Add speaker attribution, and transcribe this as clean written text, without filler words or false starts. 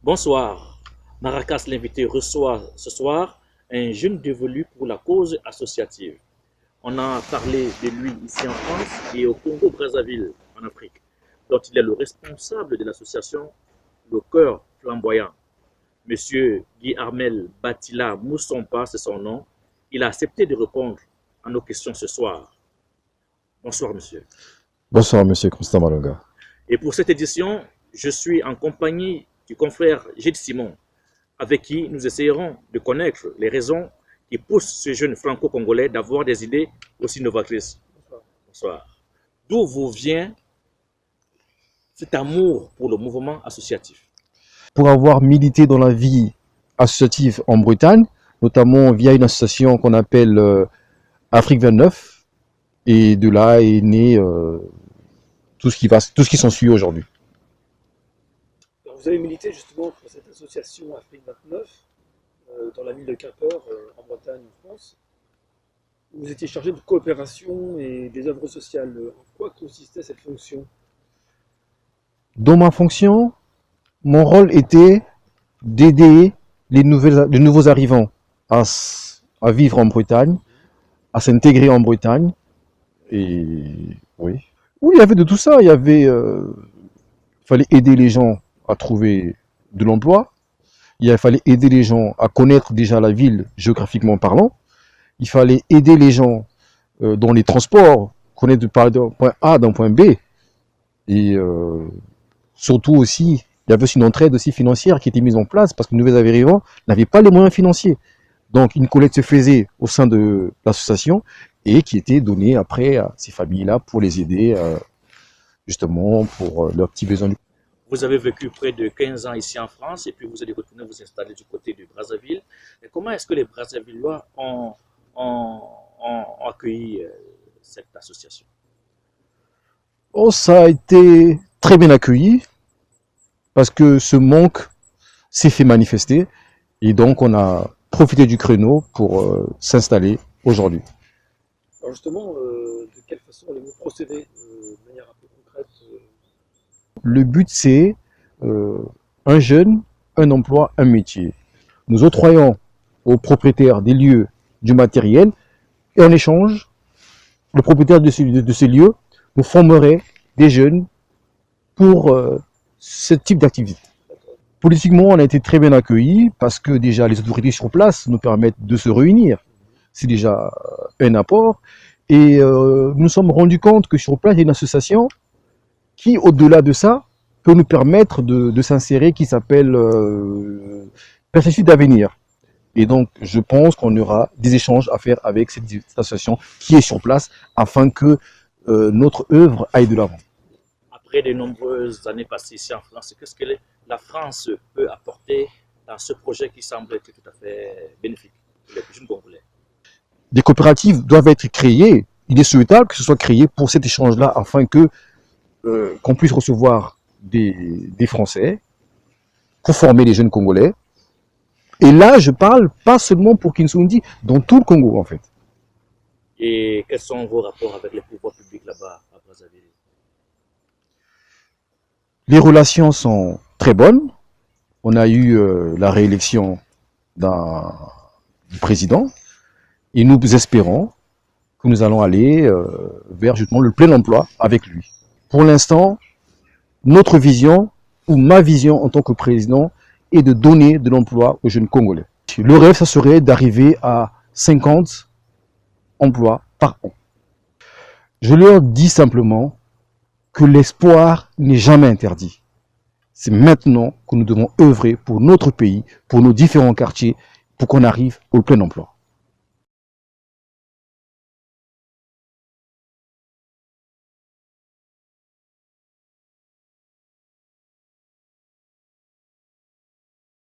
Speaker 1: Bonsoir. Maracas l'invité reçoit ce soir un jeune dévolu pour la cause associative. On a parlé de lui ici en France et au Congo-Brazzaville en Afrique, dont il est le responsable de l'association Le Cœur Flamboyant. Monsieur Guy Armel Batila Moussompa, c'est son nom. Il a accepté de répondre à nos questions ce soir. Bonsoir, monsieur.
Speaker 2: Bonsoir, monsieur Constant Malonga.
Speaker 1: Et pour cette édition, je suis en compagnie du confrère Gilles Simon, avec qui nous essayerons de connaître les raisons qui poussent ce jeune franco-congolais d'avoir des idées aussi novatrices. Bonsoir. D'où vous vient cet amour pour le mouvement associatif?
Speaker 2: Pour avoir milité dans la vie associative en Bretagne, notamment via une association qu'on appelle Afrique 29, et de là est né tout ce qui s'ensuit aujourd'hui.
Speaker 3: Vous avez milité justement pour cette association Afrique 29 dans la ville de Quimper, en Bretagne, en France. Vous étiez chargé de coopération et des œuvres sociales. En quoi consistait cette fonction?
Speaker 2: Dans ma fonction, mon rôle était d'aider les nouveaux arrivants à vivre en Bretagne, à s'intégrer en Bretagne. Et oui, il y avait de tout ça. Il fallait aider les gens à trouver de l'emploi. Il fallait aider les gens à connaître déjà la ville géographiquement parlant. Il fallait aider les gens dans les transports, connaître d'un point A d'un point B. Et surtout aussi, il y avait aussi une entraide aussi financière qui était mise en place parce que les nouveaux arrivants n'avaient pas les moyens financiers. Donc une collecte se faisait au sein de l'association et qui était donnée après à ces familles-là pour les aider justement pour leurs petits besoins.
Speaker 1: Vous avez vécu près de 15 ans ici en France et puis vous allez retourner vous installer du côté de Brazzaville. Et comment est-ce que les Brazzavillois ont accueilli cette association?
Speaker 2: Oh, ça a été très bien accueilli parce que ce manque s'est fait manifester et donc on a profité du créneau pour s'installer aujourd'hui.
Speaker 3: Alors justement, de quelle façon allez-vous procéder de manière un peu concrète?
Speaker 2: Le but c'est un jeune, un emploi, un métier. Nous octroyons aux propriétaires des lieux du matériel et en échange, le propriétaire de ces lieux nous formerait des jeunes pour ce type d'activité. Politiquement, on a été très bien accueillis parce que déjà les autorités sur place nous permettent de se réunir. C'est déjà un apport. Et nous nous sommes rendus compte que sur place, il y a une association qui, au-delà de ça, peut nous permettre de s'insérer, qui s'appelle Perspective d'avenir. Et donc, je pense qu'on aura des échanges à faire avec cette association qui est sur place afin que notre œuvre aille de l'avant.
Speaker 1: Après de nombreuses années passées ici en France, qu'est-ce que la France peut apporter dans ce projet qui semble être tout à fait bénéfique pour les jeunes Congolais?
Speaker 2: Des coopératives doivent être créées. Il est souhaitable que ce soit créé pour cet échange-là afin que qu'on puisse recevoir des Français pour former les jeunes Congolais. Et là, je parle pas seulement pour Kinsundi, dans tout le Congo en fait.
Speaker 1: Et quels sont vos rapports avec les pouvoirs publics là-bas à Brazzaville?
Speaker 2: Les relations sont très bonnes. On a eu la réélection du président et nous espérons que nous allons aller vers justement le plein emploi avec lui. Pour l'instant, notre vision ou ma vision en tant que président est de donner de l'emploi aux jeunes Congolais. Le rêve, ça serait d'arriver à 50 emplois par an. Je leur dis simplement que l'espoir n'est jamais interdit. C'est maintenant que nous devons œuvrer pour notre pays, pour nos différents quartiers, pour qu'on arrive au plein emploi.